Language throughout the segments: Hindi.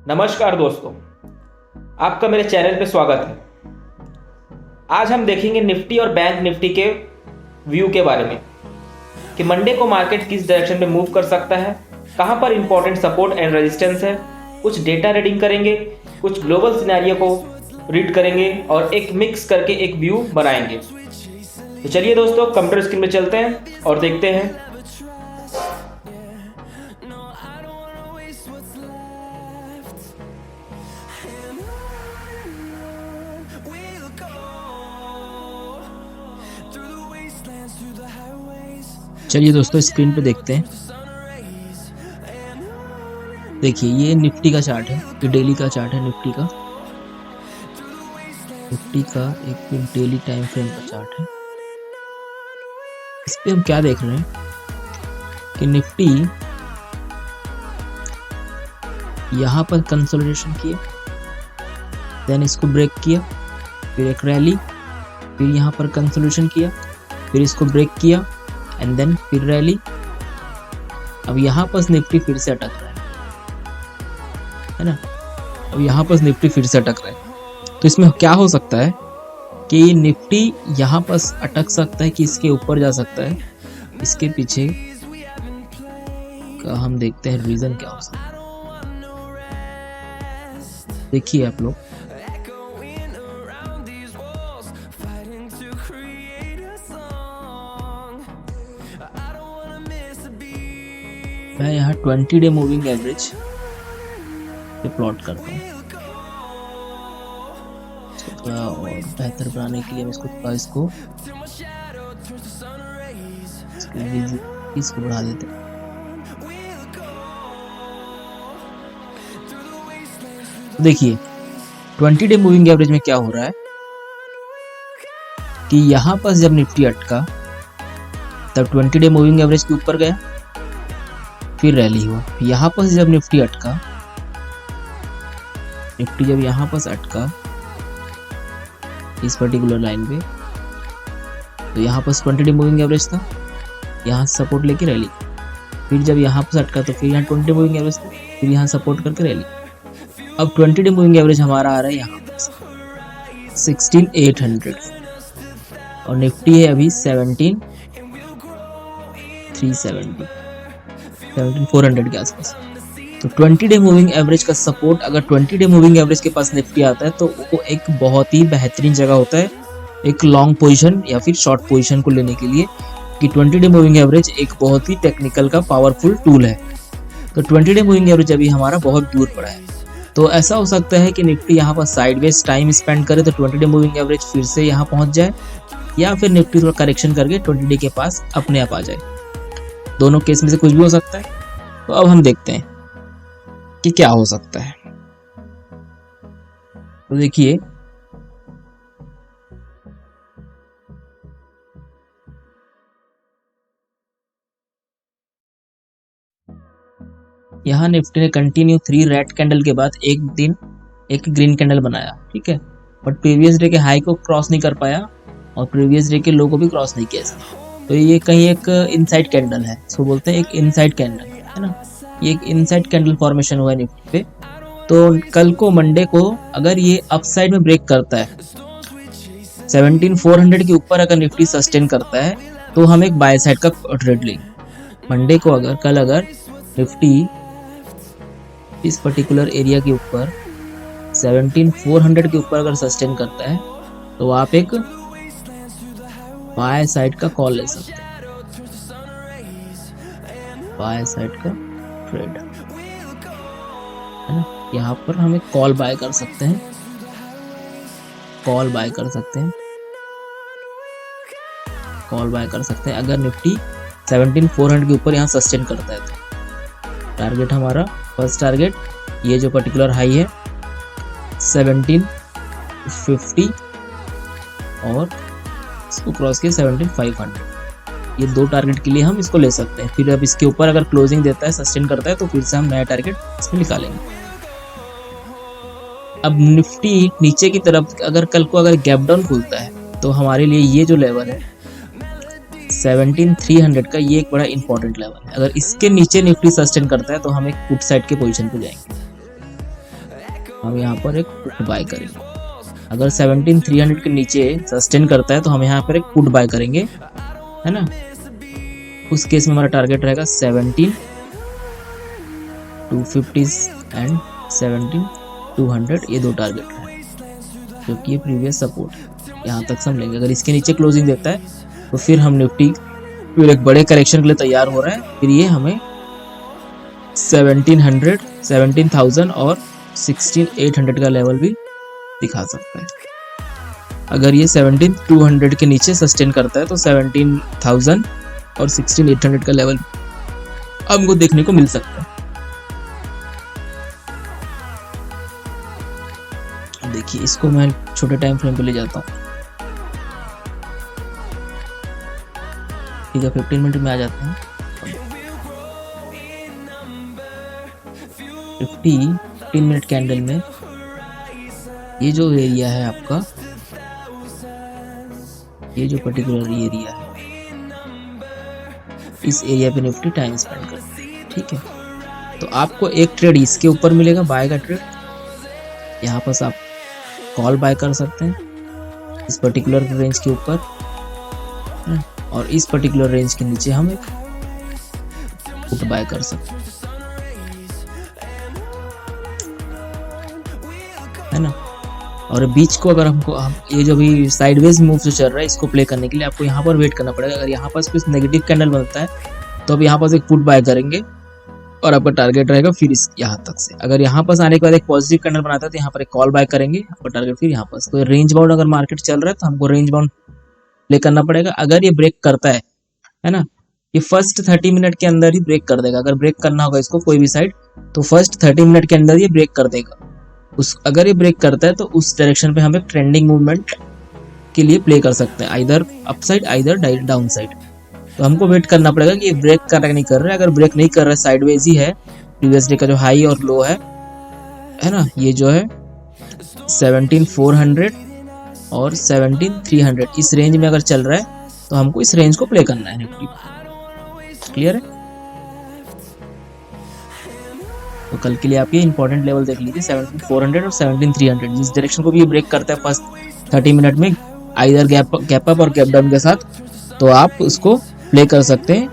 नमस्कार दोस्तों, आपका मेरे चैनल पे स्वागत है। आज हम देखेंगे निफ्टी और बैंक निफ्टी के व्यू के बारे में कि मंडे को मार्केट किस डायरेक्शन में मूव कर सकता है, कहां पर इंपॉर्टेंट सपोर्ट एंड रेजिस्टेंस है। कुछ डेटा रीडिंग करेंगे, कुछ ग्लोबल सिनेरियो को रीड करेंगे और एक मिक्स करके एक व्यू बनाएंगे। तो चलिए दोस्तों, कंप्यूटर स्क्रीन में चलते हैं और देखते हैं। चलिए दोस्तों, स्क्रीन पे देखते हैं। देखिए, ये निफ्टी का चार्ट है, ये डेली का चार्ट है निफ्टी का एक डेली टाइम फ्रेम का चार्ट है। इस पे हम क्या देख रहे हैं कि निफ्टी यहाँ पर कंसोलिडेशन किया, देन इसको ब्रेक किया, फिर एक रैली, फिर यहाँ पर कंसोलिडेशन किया, फिर इसको ब्रेक किया एंड देन फिर रैली। अब यहाँ पर निफ्टी फिर से अटक रहा है ना। अब यहाँ पर निफ्टी फिर से अटक रहा है, तो इसमें क्या हो सकता है कि निफ्टी यहाँ पर अटक सकता है कि इसके ऊपर जा सकता है। इसके पीछे का हम देखते हैं रीजन क्या हो सकता है। देखिए आप लोग, मैं यहाँ 20 डे मूविंग एवरेज पे प्लॉट करता हूँ। थोड़ा और बेहतर बनाने के लिए मैं इसको बढ़ा देते हैं। देखिए 20 डे मूविंग एवरेज में क्या हो रहा है कि यहाँ पर जब निफ्टी अटका तब 20 डे मूविंग एवरेज के ऊपर गया, फिर रैली हुआ। यहाँ पर जब निफ्टी जब यहाँ पर अटका इस पर्टिकुलर लाइन पे, तो यहाँ पर 20 डे मूविंग एवरेज था, यहाँ सपोर्ट लेके रैली। फिर जब यहाँ पर अटका तो फिर यहाँ 20 डे मूविंग एवरेज था, फिर यहाँ सपोर्ट करके रैली। अब 20 डे मूविंग एवरेज हमारा आ रहा है यहाँ पर 16,800 और निफ्टी है अभी 17,400 के आसपास। तो 20 डे मूविंग एवरेज का सपोर्ट, अगर 20 डे मूविंग एवरेज के पास निफ्टी आता है तो वो एक बहुत ही बेहतरीन जगह होता है एक लॉन्ग पोजीशन या फिर शॉर्ट पोजीशन को लेने के लिए, कि 20 डे मूविंग एवरेज एक बहुत ही टेक्निकल का पावरफुल टूल है। तो 20 डे मूविंग एवरेज अभी हमारा बहुत दूर पड़ा है, तो ऐसा हो सकता है कि निफ्टी यहाँ पर साइडवेज टाइम स्पेंड करे तो 20 डे मूविंग एवरेज फिर से यहाँ पहुँच जाए, या फिर निफ्टी थोड़ा करेक्शन करके 20 डे के पास अपने आप आ जाए। दोनों केस में से कुछ भी हो सकता है। तो अब हम देखते हैं कि क्या हो सकता है। तो देखिए, यहाँ निफ्टी ने कंटिन्यू 3 रेड कैंडल के बाद एक दिन एक ग्रीन कैंडल बनाया, ठीक है, बट प्रीवियस डे के हाई को क्रॉस नहीं कर पाया और प्रीवियस डे के लो को भी क्रॉस नहीं किया। तो ये कहीं एक इनसाइड कैंडल है, इसको बोलते हैं एक इनसाइड कैंडल, है ना। ये एक इनसाइड कैंडल फॉर्मेशन हुआ है निफ्टी पे। तो कल को मंडे को अगर ये अपसाइड में ब्रेक करता है 17,400 के ऊपर, अगर निफ्टी सस्टेन करता है तो हम एक बाय साइड का ट्रेड लेंगे। मंडे को अगर निफ्टी इस पर्टिकुलर एरिया के ऊपर 17,400 के ऊपर अगर सस्टेन करता है तो आप एक बाय साइड का कॉल ले सकते हैं, बाय साइड का ट्रेड, है ना। यहाँ पर हम एक कॉल बाय कर सकते हैं, अगर निफ्टी 17,400 के ऊपर यहाँ सस्टेन करता है। तो टारगेट हमारा, फर्स्ट टारगेट ये जो पर्टिकुलर हाई है 1750 और इसको क्रॉस किया 17,500, ये दो टारगेट के लिए हम इसको ले सकते हैं। फिर अब इसके ऊपर अगर क्लोजिंग देता है, सस्टेन करता है, तो फिर से हम नया टारगेट इसमें निकालेंगे। अब निफ्टी नीचे की तरफ अगर कल को अगर गैप डाउन खुलता है तो हमारे लिए ये जो लेवल है 17,300 का, ये एक बड़ा इंपॉर्टेंट लेवल है। अगर इसके नीचे निफ्टी सस्टेन करता है तो हम एक पुट साइड के पोजीशन पे जाएंगे। हम यहाँ पर एक पुट बाय करेंगे। अगर 17,300 के नीचे सस्टेन करता है तो हम यहाँ पर एक पुट बाय करेंगे, है ना। उस केस में हमारा टारगेट रहेगा 17,250 एंड 17,200, ये दो टारगेट है जो कि ये प्रीवियस सपोर्ट है, यहाँ तक हम लेंगे। अगर इसके नीचे क्लोजिंग देता है तो फिर हम निफ्टी फिर एक बड़े करेक्शन के लिए तैयार हो रहा है। फिर ये हमें 1700, 17,000 और 16,800 का लेवल भी दिखा सकता है। अगर ये 17,200 के नीचे सस्टेन करता है तो 17,000 और 16,800 का लेवल हमको देखने को मिल सकता है। देखिए इसको मैं छोटे टाइम फ्रेम पे ले जाता हूँ, ठीक है। 15 मिनट में आ जाते हैं। 15 मिनट कैंडल में ये जो एरिया है आपका, ये जो पर्टिकुलर एरिया है, इस एरिया पे निफ्टी टाइम स्पेंड करते हैं, ठीक है। तो आपको एक ट्रेड इसके ऊपर मिलेगा, बाय का ट्रेड। यहाँ पर आप कॉल बाय कर सकते हैं इस पर्टिकुलर रेंज के ऊपर, और इस पर्टिकुलर रेंज के नीचे हम एक पुट बाय कर सकते हैं, है ना। और बीच को अगर हम ये जो भी साइडवेज मूव जो चल रहा है इसको प्ले करने के लिए आपको यहाँ पर वेट करना पड़ेगा। अगर यहाँ पास कुछ नेगेटिव कैंडल बनता है तो अब यहाँ पास एक पुट बाय करेंगे और आपका टारगेट रहेगा फिर इस यहाँ तक से। अगर यहाँ पास आने के बाद एक पॉजिटिव कैंडल बनाता है तो यहाँ पर एक कॉल बाय करेंगे, आपका टारगेट फिर यहाँ पास। तो रेंज बाउंड अगर मार्केट चल रहा है तो हमको रेंज बाउंड प्ले करना पड़ेगा। अगर ये ब्रेक करता है ना, ये फर्स्ट 30 मिनट के अंदर ही ब्रेक कर देगा। अगर ब्रेक करना होगा इसको कोई भी साइड तो फर्स्ट 30 मिनट के अंदर ये ब्रेक कर देगा। अगर ये ब्रेक करता है तो उस डायरेक्शन पे हम एक ट्रेंडिंग मूवमेंट के लिए प्ले कर सकते हैं, either upside either down side. तो हमको वेट करना पड़ेगा कि ये ब्रेक कर रहा है नहीं कर रहा है। अगर ब्रेक नहीं कर रहा है, साइडवेज ही है, प्रीवियस डे का जो हाई और लो है ना, ये जो है 17,400 और 17,300 इस रेंज में अगर चल रहा है तो हमको इस रेंज को प्ले करना है निफ्टी। क्लियर है? तो कल के लिए आप ये इंपॉर्टेंट लेवल देख लीजिए 17,400 और 17,300। जिस डायरेक्शन को भी ये ब्रेक करता है फर्स्ट 30 मिनट में, आइदर गैप अप और गैप डाउन के साथ, तो आप उसको प्ले कर सकते हैं।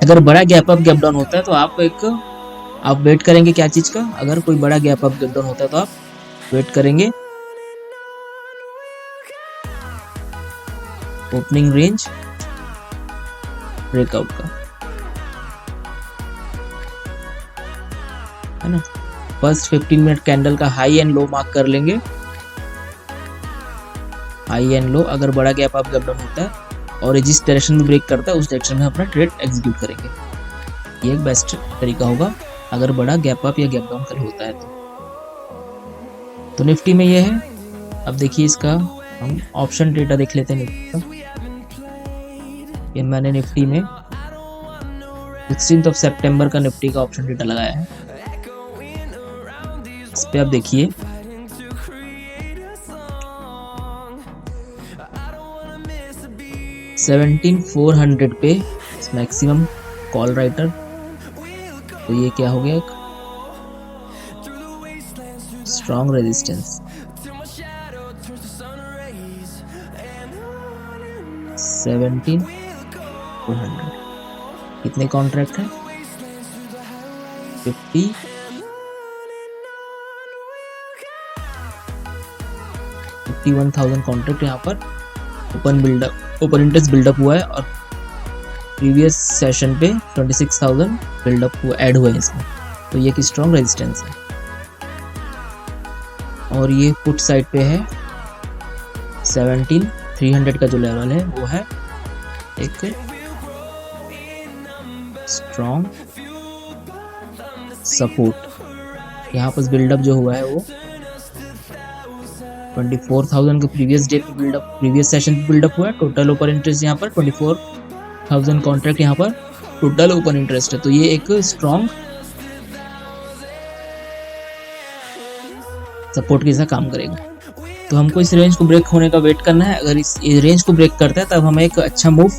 अगर बड़ा गैप अप गैप डाउन होता है तो आप वेट करेंगे क्या चीज का। अगर कोई बड़ा गैप अप गैप डाउन होता है तो आप वेट करेंगे ओपनिंग रेंज ब्रेकआउट का, है ना। फर्स्ट 15 मिनट कैंडल का हाई एंड लो मार्क कर लेंगे, हाई एंड लो। अगर बड़ा गैप अप गैप डाउन होता है और जिस डायरेक्शन में ब्रेक करता है उस डायरेक्शन में अपना ट्रेड एग्जीक्यूट करेंगे। ये एक बेस्ट तरीका होगा अगर बड़ा गैप अप या गैप डाउन कल होता है तो निफ्टी में ये है। अब देखिए इसका हम ऑप्शन डेटा देख लेते हैं निफ्टी का। ये मैंने निफ्टी में 16 सितंबर का निफ्टी का ऑप्शन डेटा लगाया है। इस पे आप देखिए 17,400 पे मैक्सिमम कॉल राइटर, तो ये क्या हो गया, एक स्ट्रॉन्ग रेजिस्टेंस। 17,400 कितने कॉन्ट्रैक्ट है, 51,000 कॉन्ट्रैक्ट यहाँ पर ओपन इंटरेस्ट बिल्डअप हुआ है और प्रीवियस सेशन पे 26,000 बिल्डअप हुआ ऐड हुआ है इसमें। तो ये एक स्ट्रॉन्ग रेजिस्टेंस है। और ये पुट साइड पे है 17,300 का जो लेवल है वो है एक स्ट्रॉन्ग सपोर्ट। यहाँ पर बिल्डअप जो हुआ है वो 24,000 के प्रीवियस डे पे बिल्डअप, प्रीवियस सेशन पे बिल्डअप हुआ है। टोटल ओपन इंटरेस्ट यहाँ पर 24,000 कॉन्ट्रैक्ट यहाँ पर टोटल ओपन इंटरेस्ट है। तो ये एक स्ट्रॉन्ग सपोर्ट के साथ काम करेगा। तो हमको इस रेंज को ब्रेक होने का वेट करना है। अगर इस रेंज को ब्रेक करता है तब हमें एक अच्छा मूव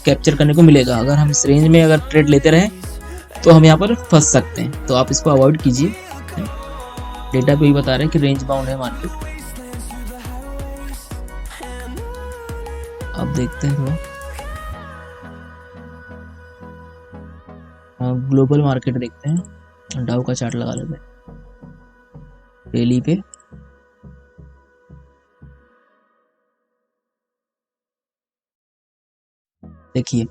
कैप्चर करने को मिलेगा। अगर हम इस रेंज में अगर ट्रेड लेते रहे तो हम यहाँ पर फंस सकते हैं, तो आप इसको अवॉइड कीजिए। डेटा पे भी बता रहे हैं कि रेंज बाउंड है मार्केट। अब देखते हैं थोड़ा ग्लोबल मार्केट देखते हैं। डाउ का चार्ट लगा लेते हैं डेली पे। देखिए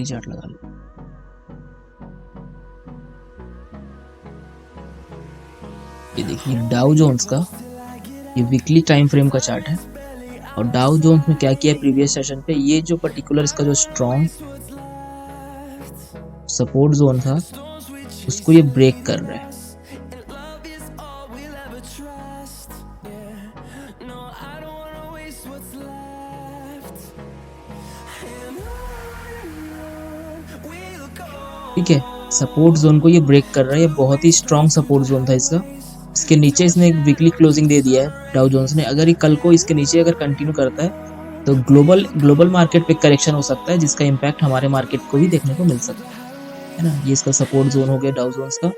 चार्ट लगा लो। ये देखिए डाउ जोन्स का ये वीकली टाइम फ्रेम का चार्ट है, और डाउ जोन्स में क्या किया है प्रीवियस सेशन पे, ये जो पर्टिकुलर इसका जो स्ट्रॉन्ग सपोर्ट जोन था उसको ये ब्रेक कर रहा है। ठीक है, सपोर्ट जोन को ये ब्रेक कर रहा है। ये बहुत ही स्ट्रॉन्ग सपोर्ट जोन था इसका। इसके नीचे इसने एक वीकली क्लोजिंग दे दिया है डाउ जोन्स ने। अगर ये कल को इसके नीचे अगर कंटिन्यू करता है तो ग्लोबल मार्केट पे करेक्शन हो सकता है, जिसका इम्पैक्ट हमारे मार्केट को भी देखने को मिल सकता है ना। ये इसका सपोर्ट जोन हो गया डाउ जोन्स का।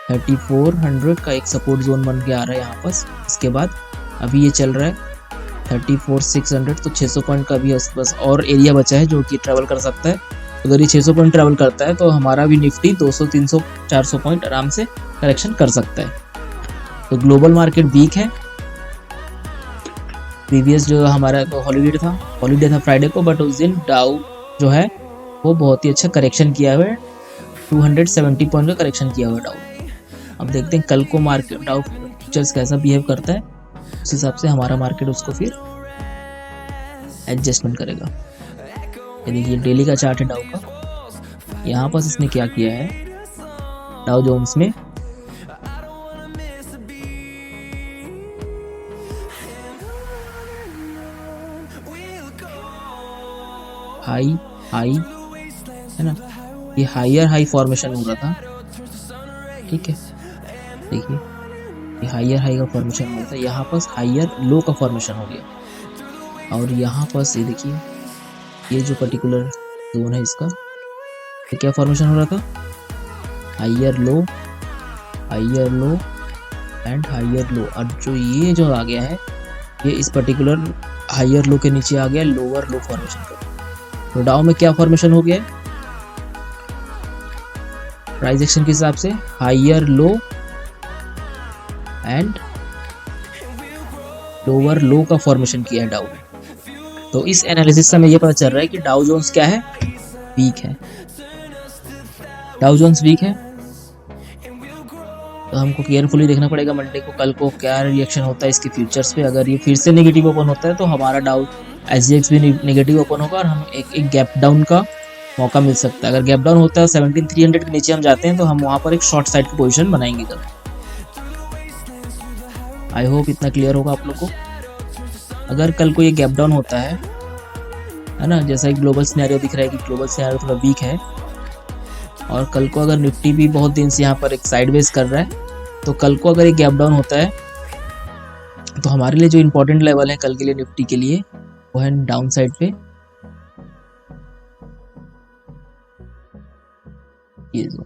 3400 का एक सपोर्ट जोन बन के आ रहा है यहाँ पास। इसके बाद अभी ये चल रहा है 34,600, तो 600 पॉइंट का भी बस और एरिया बचा है जो कि ट्रेवल कर सकता है। अगर ये 600 पॉइंट ट्रैवल करता है तो हमारा भी निफ्टी 200, 300, 400 पॉइंट आराम से करेक्शन कर सकता है। तो ग्लोबल मार्केट वीक है। प्रीवियस जो हमारा हॉलीडे था फ्राइडे को, बट उस दिन डाउ जो है वो बहुत ही अच्छा करेक्शन किया हुआ है। 270 पॉइंट का करेक्शन किया हुआ है डाउ। अब देखते हैं कल को मार्केट डाउ फ्यूचर्स कैसा बिहेव करता है, उस हिसाब से हमारा मार्केट उसको फिर एडजस्टमेंट करेगा। ये देखिए डेली का चार्ट है डाउ का। यहाँ पर इसने क्या किया है डाउ जोन्स में, हाई है ना, ये हायर हाई फॉर्मेशन हो रहा था। ठीक है, देखिए ये हायर हाई का फॉर्मेशन हो रहा था, यहाँ पर हायर लो का फॉर्मेशन हो गया। और यहाँ पर ये देखिए ये जो पर्टिकुलर जोन है इसका, ये क्या फॉर्मेशन हो रहा था, higher low and higher low. और जो ये जो आ गया है ये इस पर्टिकुलर हायर लो के नीचे आ गया लोअर लो फॉर्मेशन का। तो डाउ में क्या फॉर्मेशन हो गया प्राइस एक्शन के हिसाब से, higher low and lower low का फॉर्मेशन किया है डाउ में। तो इस एनालिसिस से हमें ये पता चल रहा है कि डाउ जोन्स क्या है, वीक है। डाउ जोन्स वीक है, तो हमको केयरफुली देखना पड़ेगा मंडे को, कल को क्या रिएक्शन होता है इसके फ्यूचर्स पे। अगर ये फिर से नेगेटिव ओपन होता है तो हमारा डाउ SGX भी नेगेटिव ओपन होगा और हम एक गैप डाउन का मौका मिल सकता है। अगर गैप डाउन होता है 17,300 के नीचे हम जाते हैं तो हम वहां पर एक शॉर्ट साइड की पोजीशन बनाएंगे कल। आई होप इतना क्लियर होगा आप लोग को। अगर कल को ये गैप डाउन होता है ना, जैसा एक ग्लोबल सिनेरियो दिख रहा है कि ग्लोबल सिनेरियो थोड़ा वीक है, और कल को अगर निफ्टी भी बहुत दिन से यहाँ पर एक साइडवेज कर रहा है, तो कल को अगर एक गैप डाउन होता है तो हमारे लिए जो इम्पोर्टेंट लेवल है कल के लिए निफ्टी के लिए वो है डाउन साइड पे ये जो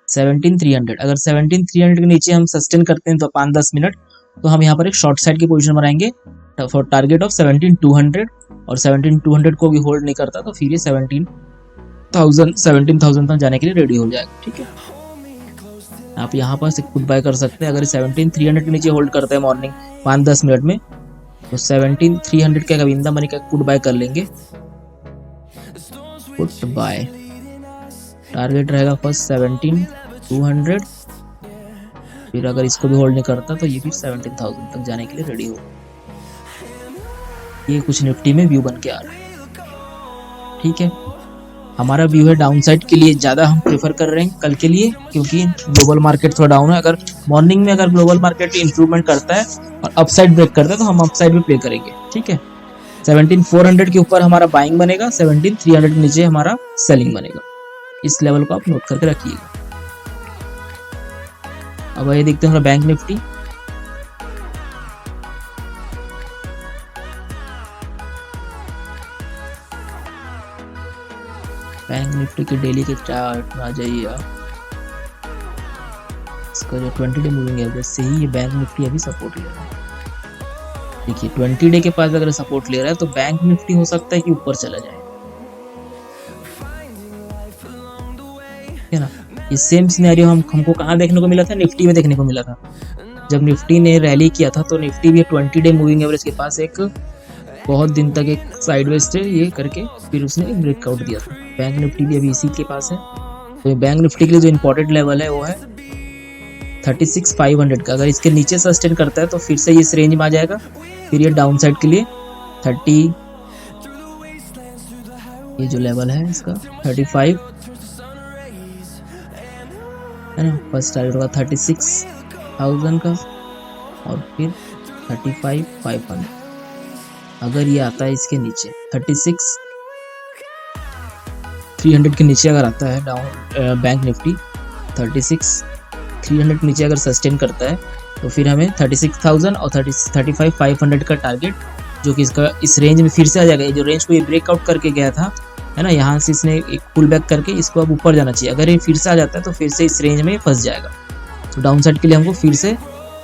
17,300। अगर 17,300 के नीचे हम सस्टेन करते हैं तो 5-10 मिनट, तो हम यहाँ पर एक शॉर्ट साइड की पोजीशन बनाएंगे फॉर टारगेट ऑफ 17,200। और 17,200 को भी होल्ड नहीं करता तो फिर ये 17,000 तक जाने के लिए रेडी हो जाएगा। ठीक है, आप यहाँ पर से पुट बाय कर सकते हैं। अगर 17,300 के नीचे होल्ड करते हैं मॉर्निंग 5-10 मिनट में, तो 17,300 के अगर इन द मनी का पुट बाय कर लेंगे। पुट बाय टारगेट रहेगा फर्स्ट 17,200, फिर अगर इसको भी होल्ड नहीं करता तो ये भी 17,000 तक जाने के लिए रेडी होगा। ये कुछ निफ्टी में व्यू बन के आ रहा है। ठीक है, हमारा व्यू है डाउन साइड के लिए ज़्यादा हम प्रेफर कर रहे हैं कल के लिए, क्योंकि ग्लोबल मार्केट थोड़ा डाउन है। अगर मॉर्निंग में अगर ग्लोबल मार्केट इंप्रूवमेंट करता है और अपसाइड ब्रेक करता है तो हम अपसाइड में प्ले करेंगे। ठीक है, 17,400 के ऊपर हमारा बाइंग बनेगा, 17,300 के नीचे हमारा सेलिंग बनेगा। इस लेवल को आप नोट करके रखिएगा। अब ये देखते हैं बैंक निफ्टी। बैंक निफ्टी के डेली के चार्ट में आ जाइए आप। इसका जो 20 डे मूविंग एवरेज से ही ये बैंक निफ्टी अभी सपोर्ट ले रहा है। देखिए 20 डे के पास अगर सपोर्ट ले रहा है तो बैंक निफ्टी हो सकता है कि ऊपर चला जाए, है ना। ये सेम सिनेरियो हमको कहाँ देखने को मिला था, निफ्टी में देखने को मिला था। जब निफ्टी ने रैली किया था तो निफ्टी भी 20 डे मूविंग एवरेज के पास एक बहुत दिन तक एक साइडवेज से ये करके फिर उसने एक ब्रेकआउट दिया था। बैंक निफ्टी भी अभी इसी के पास है। तो बैंक निफ्टी के लिए जो इम्पोर्टेंट लेवल है वो है 36,500 का। अगर इसके नीचे सस्टेन करता है तो फिर से इस रेंज में आ जाएगा। फिर ये डाउन साइड के लिए 30, ये जो लेवल है इसका 35 है ना, फर्स्ट टारगेट होगा 36,000 का और फिर 35,500। अगर ये आता है इसके नीचे 36,300 के नीचे अगर आता है डाउन बैंक निफ्टी 36,300 के नीचे अगर सस्टेन करता है तो फिर हमें 36,000 और 35,500 का टारगेट, जो कि इसका इस रेंज में फिर से आ जाएगा। ये जो रेंज को ये ब्रेकआउट करके गया था, है ना, यहाँ से इसने एक पुल बैक करके इसको अब ऊपर जाना चाहिए। अगर ये फिर से आ जाता है तो फिर से इस रेंज में फंस जाएगा। तो डाउन साइड के लिए हमको फिर से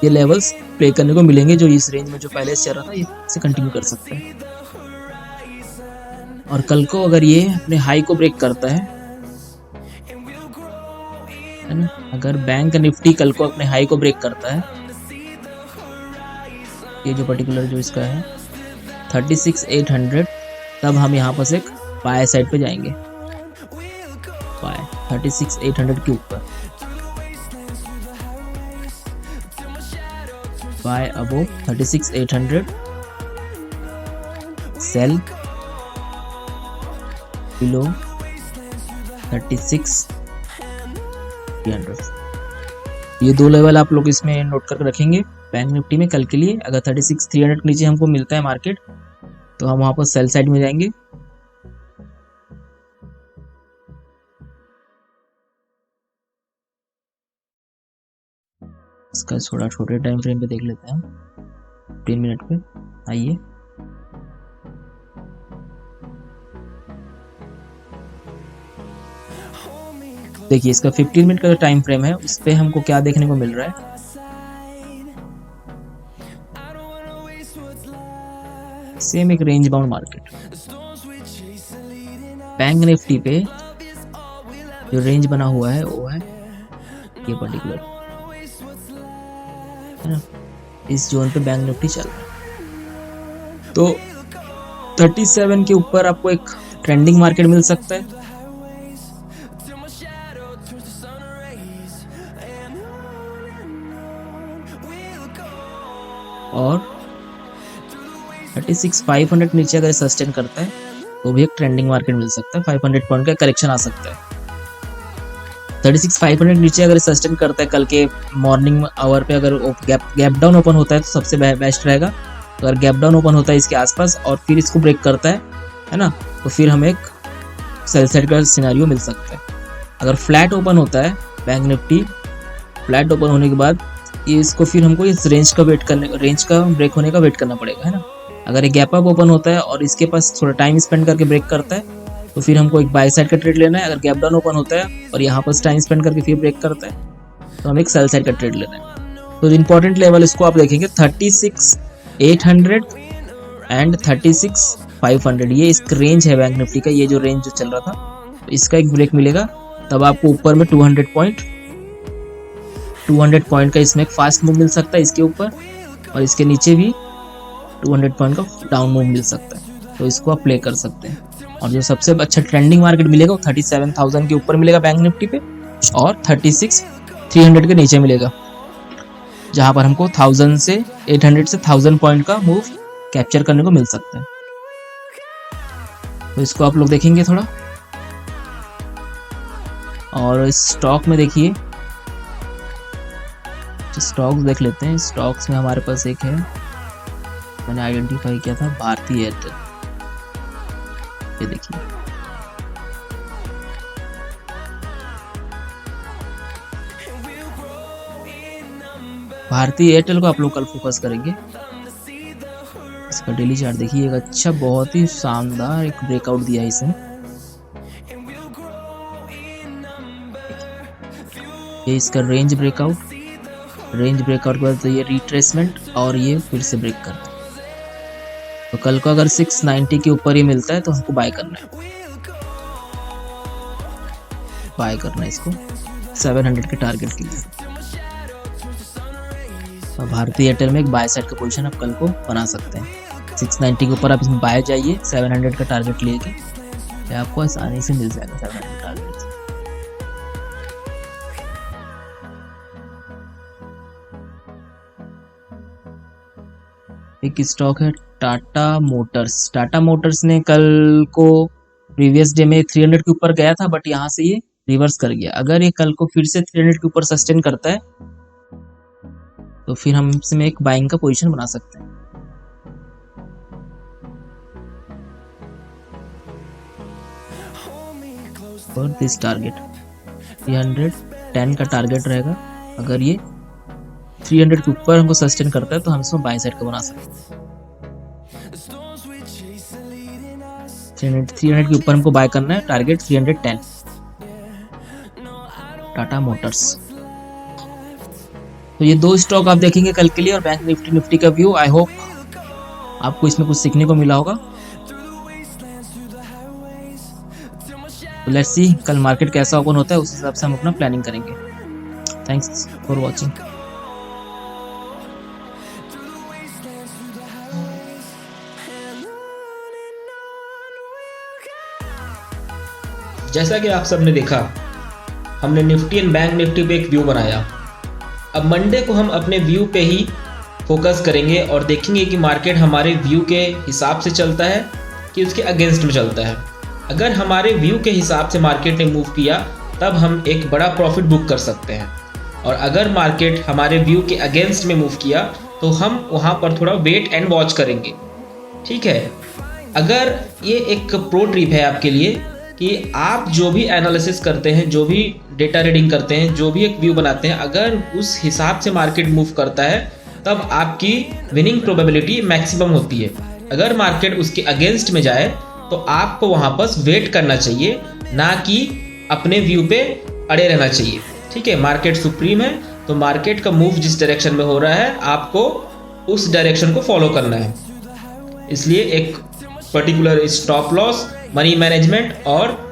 ये लेवल्स प्ले करने को मिलेंगे, जो इस रेंज में जो पहले से चल रहा था ये से कंटिन्यू कर सकते हैं। और कल को अगर ये अपने हाई को ब्रेक करता है ना, अगर बैंक निफ्टी कल को अपने हाई को ब्रेक करता है, ये जो पर्टिकुलर जो इसका है 36,800, तब हम यहाँ पर एक बाय साइड पे जाएंगे, बाय 36,800 के ऊपर, बाय अबोव 36,800, सेल बिलो 36,300। ये दो लेवल आप लोग इसमें नोट करके रखेंगे बैंक निफ्टी में कल के लिए। अगर 36,300 के नीचे हमको मिलता है मार्केट तो हम वहां पर सेल साइड में जाएंगे। इसका थोड़ा छोटे टाइम फ्रेम पे देख लेते हैं, 15 मिनट पे आइए। देखिए इसका 15 मिनट का जो टाइम फ्रेम है उस पे हमको क्या देखने को मिल रहा है, सेम एक range bound market. Bank Nifty पे जो रेंज बना हुआ है वो है ये पर्टिकुलर, है ना, इस जोन पे बैंक निफ्टी चल रहा है। तो 37 के ऊपर आपको एक ट्रेंडिंग मार्केट मिल सकता है, और 36,500 नीचे अगर सस्टेन करता है तो भी एक ट्रेंडिंग मार्केट मिल सकता है। 500 पॉइंट का करेक्शन आ सकता है। 36,500 नीचे अगर सस्टेन करता है कल के मॉर्निंग आवर पे, अगर गैप डाउन ओपन होता है तो सबसे बेस्ट रहेगा। तो अगर गैप डाउन ओपन होता है इसके आसपास और फिर इसको ब्रेक करता है ना, तो फिर हमें एक सेल साइड का सिनेरियो मिल सकता है। अगर फ्लैट ओपन होता है बैंक निफ्टी, फ्लैट ओपन होने के बाद ये इसको फिर हमको इस रेंज का ब्रेक होने का वेट करना पड़ेगा, है ना। अगर ये गैप अप ओपन होता है और इसके पास थोड़ा टाइम स्पेंड करके ब्रेक करता है तो फिर हमको एक बाय साइड का ट्रेड लेना है। अगर गैप डाउन ओपन होता है और यहाँ पर टाइम स्पेंड करके फिर ब्रेक करता है तो हमें एक सेल साइड का ट्रेड लेना है। तो इंपॉर्टेंट लेवल इसको आप देखेंगे 36,800 एंड 36,500, ये इस रेंज है बैंक निफ्टी का। ये जो रेंज जो चल रहा था तो इसका एक ब्रेक मिलेगा तब आपको ऊपर में 200 पॉइंट का इसमें एक फास्ट मूव मिल सकता है इसके ऊपर, और इसके नीचे भी 200 पॉइंट का डाउन मूव मिल सकता है। तो इसको आप प्ले कर सकते हैं। और जो सबसे अच्छा ट्रेंडिंग मार्केट मिलेगा वो 37,000 के ऊपर मिलेगा बैंक निफ्टी पे, और 36,300 के नीचे मिलेगा, जहां पर हमको 800 से 1000 पॉइंट का मूव कैप्चर करने को मिल सकता है। तो इसको आप लोग देखेंगे थोड़ा। और स्टॉक में देखिए, स्टॉक्स देख लेते हैं। स्टॉक्स में हमारे पास एक है, मैंने आइडेंटिफाई किया था, भारती एयरटेल। ये देखिए भारती एयरटेल को आप लोग कल फोकस करेंगे। इसका डेली चार्ट देखिए, एक अच्छा बहुत ही शानदार एक ब्रेकआउट दिया है इसने, ये इसका रेंज ब्रेकआउट के बाद ये रिट्रेसमेंट और ये फिर से ब्रेक करता है। तो कल को अगर 690 के ऊपर ही मिलता है तो हमको बाय करना है, इसको 700 के टारगेट के लिए। तो भारतीय एयरटेल में एक बाय साइड का पोजीशन आप कल को बना सकते हैं। 690 के ऊपर आप इसमें बाय जाइए, 700 का टारगेट लेके आपको आसानी से मिल जाएगा 700 टारगेट। एक स्टॉक है टाटा मोटर्स ने कल को प्रीवियस डे में 300 के ऊपर गया था, बट यहाँ से ये रिवर्स कर गया। अगर ये कल को फिर से 300 के ऊपर सस्टेन करता है तो फिर हम इसमें एक बाइंग का पोजीशन बना सकते हैं। फॉर दिस टारगेट 310 का टारगेट रहेगा। अगर ये 300 के ऊपर हमको सस्टेन करता है तो हम इसमें बाय साइड का बना सकते हैं। 300 के ऊपर हमको बाय करना है, टारगेट 310 टाटा मोटर्स। तो ये दो स्टॉक आप देखेंगे कल के लिए, और बैंक निफ्टी का व्यू। आई होप आपको इसमें कुछ सीखने को मिला होगा। तो लेट्स सी कल मार्केट कैसा ओपन होता है, उस हिसाब से हम अपना प्लानिंग करेंगे। Thanks for watching. जैसा कि आप सबने देखा, हमने निफ्टी एंड बैंक निफ्टी पे एक व्यू बनाया। अब मंडे को हम अपने व्यू पे ही फोकस करेंगे और देखेंगे कि मार्केट हमारे व्यू के हिसाब से चलता है कि उसके अगेंस्ट में चलता है। अगर हमारे व्यू के हिसाब से मार्केट ने मूव किया तब हम एक बड़ा प्रॉफिट बुक कर सकते हैं, और अगर मार्केट हमारे व्यू के अगेंस्ट में मूव किया तो हम वहाँ पर थोड़ा वेट एंड वॉच करेंगे। ठीक है, अगर ये एक प्रो ट्रिप है आपके लिए कि आप जो भी एनालिसिस करते हैं, जो भी डेटा रीडिंग करते हैं, जो भी एक व्यू बनाते हैं, अगर उस हिसाब से मार्केट मूव करता है तब आपकी विनिंग प्रोबेबिलिटी मैक्सिमम होती है। अगर मार्केट उसके अगेंस्ट में जाए तो आपको वहाँ पर वेट करना चाहिए, ना कि अपने व्यू पे अड़े रहना चाहिए। ठीक है, मार्केट सुप्रीम है तो मार्केट का मूव जिस डायरेक्शन में हो रहा है आपको उस डायरेक्शन को फॉलो करना है। इसलिए एक particular stop loss, money management और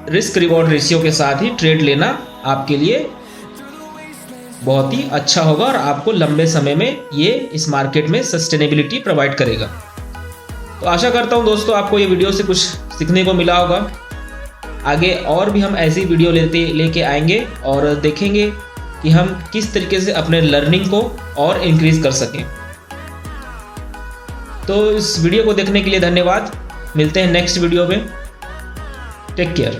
रिस्क रिवॉर्ड रेशियो के साथ ही ट्रेड लेना आपके लिए बहुत ही अच्छा होगा, और आपको लंबे समय में ये इस मार्केट में सस्टेनेबिलिटी प्रोवाइड करेगा। तो आशा करता हूँ दोस्तों आपको ये वीडियो से कुछ सीखने को मिला होगा। आगे और भी हम ऐसी वीडियो लेके आएंगे और देखेंगे कि हम किस तरीके से अपने लर्निंग को और इंक्रीज कर सकें। तो इस वीडियो को देखने के लिए धन्यवाद। मिलते हैं नेक्स्ट वीडियो में। Take care.